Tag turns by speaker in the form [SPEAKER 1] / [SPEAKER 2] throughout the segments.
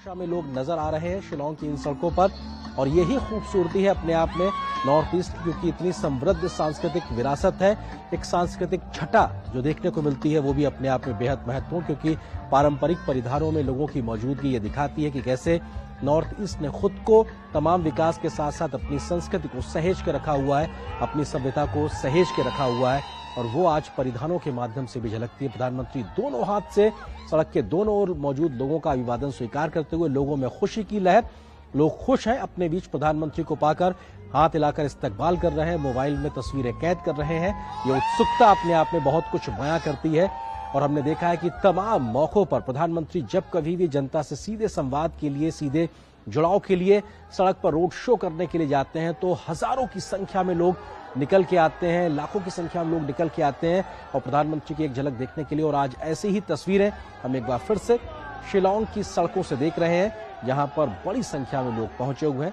[SPEAKER 1] सुरक्षा में लोग नजर आ रहे हैं शिलांग की इन सड़कों पर। और यही खूबसूरती है अपने आप में नॉर्थ ईस्ट, क्योंकि इतनी समृद्ध सांस्कृतिक विरासत है। एक सांस्कृतिक छटा जो देखने को मिलती है वो भी अपने आप में बेहद महत्वपूर्ण, क्योंकि पारंपरिक परिधानों में लोगों की मौजूदगी ये दिखाती है कि कैसे नॉर्थ ईस्ट ने खुद को तमाम विकास के साथ साथ अपनी संस्कृति को सहेज के रखा हुआ है, अपनी सभ्यता को सहेज के रखा हुआ है। और वो आज परिधानों के माध्यम से भी झलकती है। प्रधानमंत्री दोनों हाथ से सड़क के दोनों ओर मौजूद लोगों का अभिवादन स्वीकार करते हुए, लोगों में खुशी की लहर, लोग खुश हैं अपने बीच प्रधानमंत्री को पाकर, हाथ हिलाकर इस्तकबाल कर रहे हैं, मोबाइल में तस्वीरें कैद कर रहे हैं। ये उत्सुकता अपने आप में बहुत कुछ बयां करती है। और हमने देखा है कि तमाम मौकों पर प्रधानमंत्री जब कभी भी जनता से सीधे संवाद के लिए, सीधे जुड़ाव के लिए सड़क पर रोड शो करने के लिए जाते हैं तो हजारों की संख्या में लोग निकल के आते हैं, लाखों की संख्या में लोग निकल के आते हैं और प्रधानमंत्री की एक झलक देखने के लिए। और आज ऐसी ही तस्वीरें हम एक बार फिर से शिलांग की सड़कों से देख रहे हैं, जहां पर बड़ी संख्या में लोग पहुंचे हुए हैं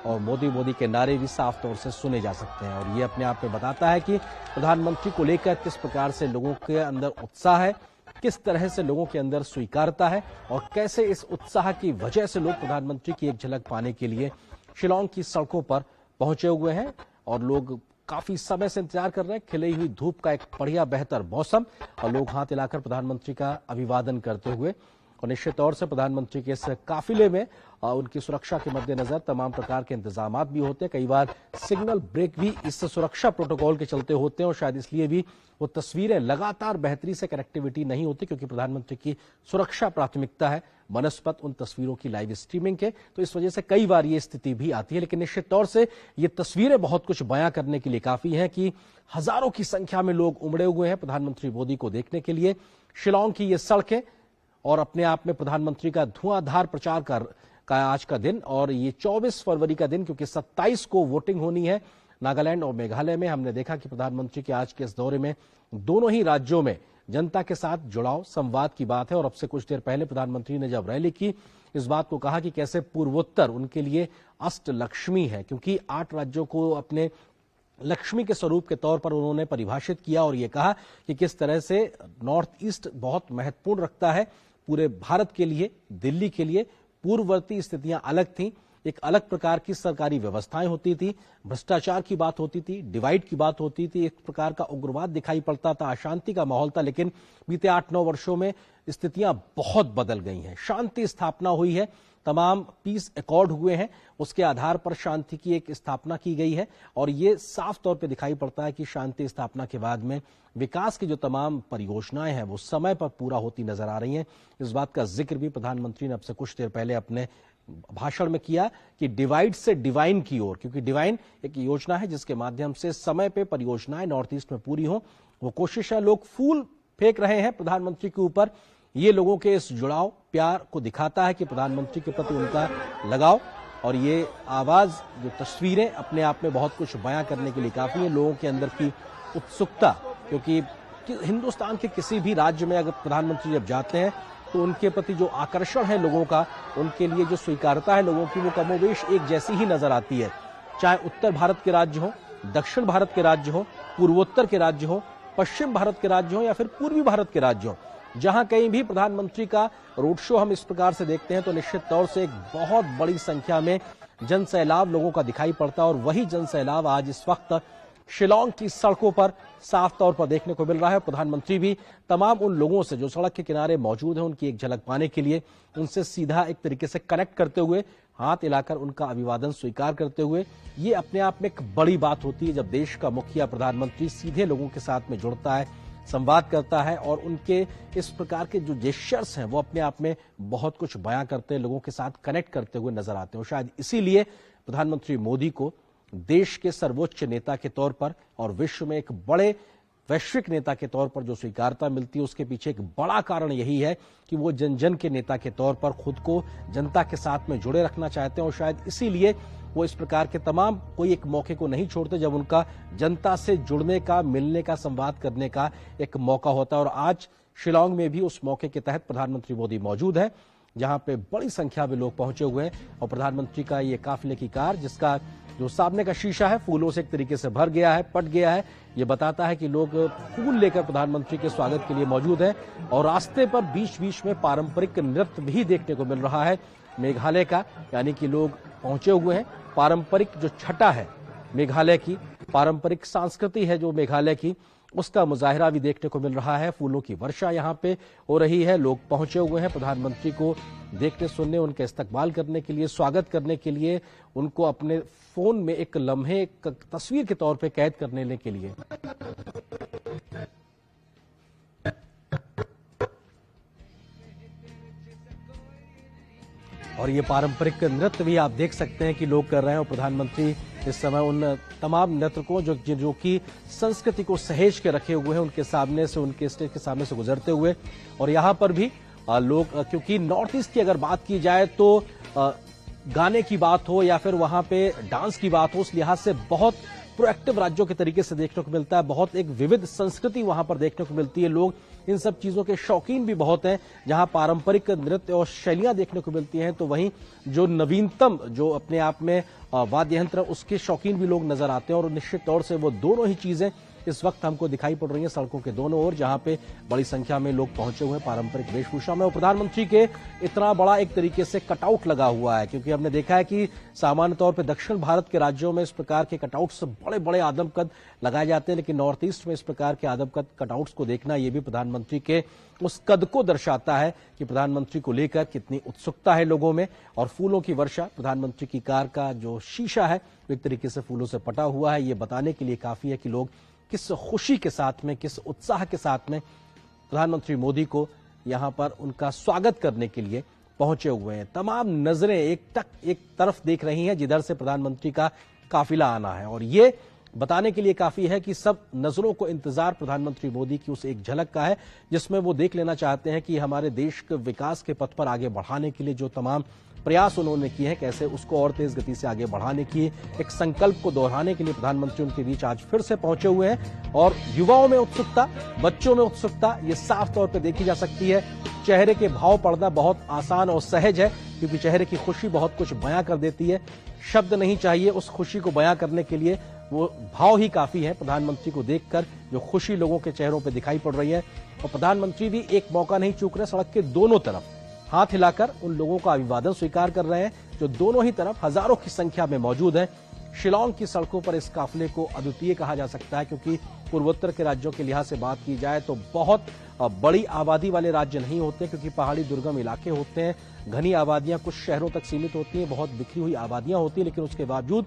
[SPEAKER 1] और मोदी के नारे भी साफ तौर से सुने जा सकते हैं। और ये अपने आप में बताता है कि प्रधानमंत्री को लेकर किस प्रकार से लोगों के अंदर उत्साह है, किस तरह से लोगों के अंदर स्वीकारता है और कैसे इस उत्साह की वजह से लोग प्रधानमंत्री की एक झलक पाने के लिए शिलांग की सड़कों पर पहुंचे हुए हैं। और लोग काफी समय से इंतजार कर रहे हैं, खिली हुई धूप का एक बढ़िया बेहतर मौसम, और लोग हाथ हिलाकर प्रधानमंत्री का अभिवादन करते हुए। और निश्चित तौर से प्रधानमंत्री के इस काफिले में उनकी सुरक्षा के मद्देनजर तमाम प्रकार के इंतजाम भी होते हैं। कई बार सिग्नल ब्रेक भी इस सुरक्षा प्रोटोकॉल के चलते होते हैं और शायद इसलिए भी वो तस्वीरें लगातार बेहतरी से कनेक्टिविटी नहीं होती, क्योंकि प्रधानमंत्री की सुरक्षा प्राथमिकता है बनस्पत उन तस्वीरों की लाइव स्ट्रीमिंग के। तो इस वजह से कई बार ये स्थिति भी आती है। लेकिन निश्चित तौर से ये तस्वीरें बहुत कुछ बयां करने के लिए काफी हैं कि हजारों की संख्या में लोग उमड़े हुए हैं प्रधानमंत्री मोदी को देखने के लिए। शिलांग की ये सड़कें और अपने आप में प्रधानमंत्री का धुआंधार प्रचार का आज का दिन, और ये 24 फरवरी का दिन, क्योंकि 27 को वोटिंग होनी है नागालैंड और मेघालय में। हमने देखा कि प्रधानमंत्री के आज के इस दौरे में दोनों ही राज्यों में जनता के साथ जुड़ाव, संवाद की बात है। और अब से कुछ देर पहले प्रधानमंत्री ने जब रैली की, इस बात को कहा कि कैसे पूर्वोत्तर उनके लिए अष्ट लक्ष्मी है, क्योंकि 8 राज्यों को अपने लक्ष्मी के स्वरूप के तौर पर उन्होंने परिभाषित किया। और ये कहा कि किस तरह से नॉर्थ ईस्ट बहुत महत्वपूर्ण रखता है पूरे भारत के लिए, दिल्ली के लिए। पूर्ववर्ती स्थितियां अलग थीं, एक अलग प्रकार की सरकारी व्यवस्थाएं होती थी, भ्रष्टाचार की बात होती थी, डिवाइड की बात होती थी, एक प्रकार का उग्रवाद दिखाई पड़ता था, अशांति का माहौल था। लेकिन बीते 8-9 वर्षों में स्थितियां बहुत बदल गई हैं, शांति स्थापना हुई है, तमाम पीस अकॉर्ड हुए हैं, उसके आधार पर शांति की एक स्थापना की गई है। और ये साफ तौर पे दिखाई पड़ता है कि शांति स्थापना के बाद में विकास की जो तमाम परियोजनाएं हैं वो समय पर पूरा होती नजर आ रही हैं। इस बात का जिक्र भी प्रधानमंत्री ने अब से कुछ देर पहले अपने भाषण में किया कि डिवाइड से डिवाइन की ओर, क्योंकि डिवाइन एक योजना है जिसके माध्यम से समय पे परियोजनाएं नॉर्थ ईस्ट में पूरी हो, वो कोशिश है। लोग फूल फेंक रहे हैं प्रधानमंत्री के ऊपर, ये लोगों के इस जुड़ाव, प्यार को दिखाता है कि प्रधानमंत्री के प्रति उनका लगाव। और ये आवाज, जो तस्वीरें अपने आप में बहुत कुछ बयां करने के लिए काफी है। लोगों के अंदर की उत्सुकता, क्योंकि हिंदुस्तान के किसी भी राज्य में अगर प्रधानमंत्री जब जाते हैं तो उनके प्रति जो आकर्षण है लोगों का, उनके लिए जो स्वीकारता है लोगों की, वो कमोबेश एक जैसी ही नजर आती है। चाहे उत्तर भारत के राज्य हो, दक्षिण भारत के राज्य हो, पूर्वोत्तर के राज्य हो, पश्चिम भारत के राज्य हो या फिर पूर्वी भारत के राज्य हो, जहां कहीं भी प्रधानमंत्री का रोड शो हम इस प्रकार से देखते हैं तो निश्चित तौर से एक बहुत बड़ी संख्या में जनसैलाब लोगों का दिखाई पड़ता है। और वही जनसैलाब आज इस वक्त शिलांग की सड़कों पर साफ तौर पर देखने को मिल रहा है। प्रधानमंत्री भी तमाम उन लोगों से जो सड़क के किनारे मौजूद हैं उनकी एक झलक पाने के लिए उनसे सीधा एक तरीके से कनेक्ट करते हुए, हाथ हिलाकर उनका अभिवादन स्वीकार करते हुए, ये अपने आप में एक बड़ी बात होती है जब देश का मुखिया प्रधानमंत्री सीधे लोगों के साथ में जुड़ता है, संवाद करता है। और उनके इस प्रकार के जो जेस्चर्स हैं वो अपने आप में बहुत कुछ बयां करते हैं, लोगों के साथ कनेक्ट करते हुए नजर आते हैं। और शायद इसीलिए प्रधानमंत्री मोदी को देश के सर्वोच्च नेता के तौर पर और विश्व में एक बड़े वैश्विक नेता के तौर पर जो स्वीकारता मिलती है, उसके पीछे एक बड़ा कारण यही है कि वो जन जन के नेता के तौर पर खुद को जनता के साथ में जुड़े रखना चाहते हैं। और शायद इसीलिए वो इस प्रकार के तमाम कोई एक मौके को नहीं छोड़ते जब उनका जनता से जुड़ने का, मिलने का, संवाद करने का एक मौका होता है। और आज शिलांग में भी उस मौके के तहत प्रधानमंत्री मोदी मौजूद है, जहां पे बड़ी संख्या में लोग पहुंचे हुए हैं। और प्रधानमंत्री का ये काफिले की कार, जिसका जो सामने का शीशा है फूलों से एक तरीके से भर गया है, पट गया है, ये बताता है कि लोग फूल लेकर प्रधानमंत्री के स्वागत के लिए मौजूद हैं। और रास्ते पर बीच बीच में पारंपरिक नृत्य भी देखने को मिल रहा है। मेघालय का, यानी कि लोग पहुंचे हुए हैं। पारंपरिक जो छटा है मेघालय की, पारंपरिक संस्कृति है जो मेघालय की, उसका मुजाहिरा भी देखने को मिल रहा है। फूलों की वर्षा यहां पे हो रही है। लोग पहुंचे हुए हैं प्रधानमंत्री को देखने सुनने, उनके इस्तकबाल करने के लिए, स्वागत करने के लिए, उनको अपने फोन में एक लम्हे, एक तस्वीर के तौर पे कैद करने के लिए। और ये पारंपरिक नृत्य भी आप देख सकते हैं कि लोग कर रहे हैं और प्रधानमंत्री इस समय उन तमाम नर्तकों जो कि संस्कृति को सहेज के रखे हुए हैं उनके सामने से, उनके स्टेज के सामने से गुजरते हुए। और यहाँ पर भी लोग, क्योंकि नॉर्थ ईस्ट की अगर बात की जाए तो गाने की बात हो या फिर वहां पे डांस की बात हो, उस लिहाज से बहुत प्रोएक्टिव राज्यों के तरीके से देखने को मिलता है। बहुत एक विविध संस्कृति वहां पर देखने को मिलती है। लोग इन सब चीजों के शौकीन भी बहुत हैं। जहां पारंपरिक नृत्य और शैलियां देखने को मिलती हैं, तो वहीं जो नवीनतम जो अपने आप में वाद्य यंत्र, उसके शौकीन भी लोग नजर आते हैं। और निश्चित तौर से वो दोनों ही चीजें इस वक्त हमको दिखाई पड़ रही हैं सड़कों के दोनों ओर, जहां पे बड़ी संख्या में लोग पहुंचे हुए हैं पारंपरिक वेशभूषा में। और प्रधानमंत्री के इतना बड़ा एक तरीके से कटआउट लगा हुआ है, क्योंकि हमने देखा है कि सामान्य तौर पे दक्षिण भारत के राज्यों में इस प्रकार के कटआउट्स बड़े बड़े आदमकद लगाए जाते हैं, लेकिन नॉर्थ ईस्ट में इस प्रकार के आदमकद कटआउट्स को देखना, ये भी प्रधानमंत्री के उस कद को दर्शाता है कि प्रधानमंत्री को लेकर कितनी उत्सुकता है लोगों में। और फूलों की वर्षा, प्रधानमंत्री की कार का जो शीशा है एक तरीके से फूलों से पटा हुआ है, ये बताने के लिए काफी है कि लोग किस खुशी के साथ में, किस उत्साह के साथ में प्रधानमंत्री मोदी को यहां पर उनका स्वागत करने के लिए पहुंचे हुए हैं। तमाम नजरें एक तरफ देख रही हैं जिधर से प्रधानमंत्री का काफिला आना है, और ये बताने के लिए काफी है कि सब नजरों को इंतजार प्रधानमंत्री मोदी की उस एक झलक का है, जिसमें वो देख लेना चाहते हैं कि हमारे देश के विकास के पथ पर आगे बढ़ाने के लिए जो तमाम प्रयास उन्होंने किए हैं, कैसे उसको और तेज गति से आगे बढ़ाने की एक संकल्प को दोहराने के लिए प्रधानमंत्री उनके बीच आज फिर से पहुंचे हुए हैं। और युवाओं में उत्सुकता, बच्चों में उत्सुकता, ये साफ तौर पर देखी जा सकती है। चेहरे के भाव पढ़ना बहुत आसान और सहज है, क्योंकि चेहरे की खुशी बहुत कुछ बयां कर देती है। शब्द नहीं चाहिए उस खुशी को बयां करने के लिए, वो भाव ही काफी है। प्रधानमंत्री को देखकर जो खुशी लोगों के चेहरों पर दिखाई पड़ रही है, और प्रधानमंत्री भी एक मौका नहीं चूक रहे, सड़क के दोनों तरफ हाथ हिलाकर उन लोगों का अभिवादन स्वीकार कर रहे हैं जो दोनों ही तरफ हजारों की संख्या में मौजूद हैं। शिलांग की सड़कों पर इस काफिले को अद्वितीय कहा जा सकता है, क्योंकि पूर्वोत्तर के राज्यों के लिहाज से बात की जाए तो बहुत बड़ी आबादी वाले राज्य नहीं होते, क्योंकि पहाड़ी दुर्गम इलाके होते हैं, घनी आबादियां कुछ शहरों तक सीमित होती हैं, बहुत बिखरी हुई आबादियां होती हैं, लेकिन उसके बावजूद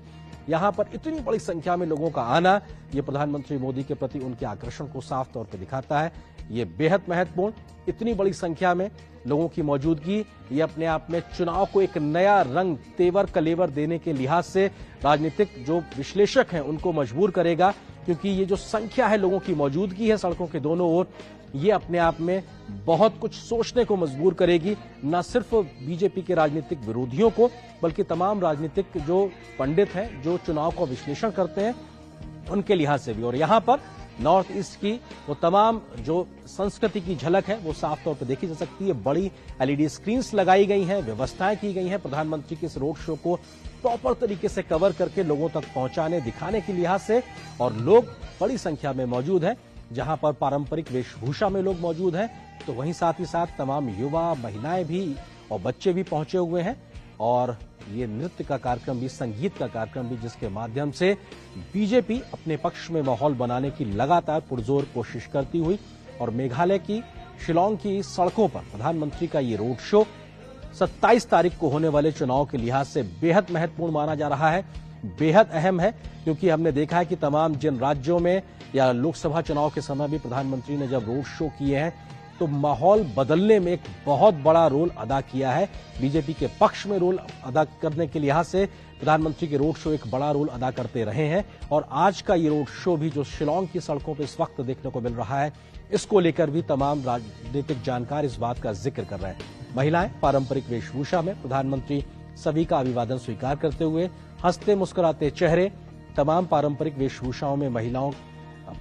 [SPEAKER 1] यहां पर इतनी बड़ी संख्या में लोगों का आना, ये प्रधानमंत्री मोदी के प्रति उनके आकर्षण को साफ तौर पर दिखाता है। ये बेहद महत्वपूर्ण, इतनी बड़ी संख्या में लोगों की मौजूदगी, ये अपने आप में चुनाव को एक नया रंग, तेवर कलेवर देने के लिहाज से राजनीतिक जो विश्लेषक हैं उनको मजबूर करेगा, क्योंकि ये जो संख्या है लोगों की मौजूदगी है सड़कों के दोनों ओर, ये अपने आप में बहुत कुछ सोचने को मजबूर करेगी, न सिर्फ बीजेपी के राजनीतिक विरोधियों को, बल्कि तमाम राजनीतिक जो पंडित हैं, जो चुनाव का विश्लेषण करते हैं, उनके लिहाज से भी। और यहां पर नॉर्थ ईस्ट की वो तमाम जो संस्कृति की झलक है वो साफ तौर पर देखी जा सकती है। बड़ी एलईडी स्क्रीन्स लगाई गई हैं, व्यवस्थाएं की गई हैं प्रधानमंत्री के इस रोड शो को प्रॉपर तरीके से कवर करके लोगों तक पहुंचाने, दिखाने के लिहाज से। और लोग बड़ी संख्या में मौजूद हैं, जहां पर पारंपरिक वेशभूषा में लोग मौजूद हैं, तो वहीं साथ ही साथ तमाम युवा, महिलाएं भी और बच्चे भी पहुंचे हुए हैं। और ये नृत्य का कार्यक्रम भी, संगीत का कार्यक्रम भी, जिसके माध्यम से बीजेपी अपने पक्ष में माहौल बनाने की लगातार पुरजोर कोशिश करती हुई, और मेघालय की शिलांग की सड़कों पर प्रधानमंत्री का ये रोड शो 27 तारीख को होने वाले चुनाव के लिहाज से बेहद महत्वपूर्ण माना जा रहा है, बेहद अहम है। क्योंकि हमने देखा है कि तमाम जिन राज्यों में या लोकसभा चुनाव के समय भी प्रधानमंत्री ने जब रोड शो किए हैं, तो माहौल बदलने में एक बहुत बड़ा रोल अदा किया है। बीजेपी के पक्ष में रोल अदा करने के लिहाज से प्रधानमंत्री के रोड शो एक बड़ा रोल अदा करते रहे हैं। और आज का ये रोड शो भी जो शिलांग की सड़कों पर इस वक्त देखने को मिल रहा है, इसको लेकर भी तमाम राजनीतिक जानकार इस बात का जिक्र कर रहे हैं। महिलाएं पारंपरिक वेशभूषा में, प्रधानमंत्री सभी का अभिवादन स्वीकार करते हुए, हंसते मुस्कुराते चेहरे, तमाम पारंपरिक वेशभूषाओं में महिलाओं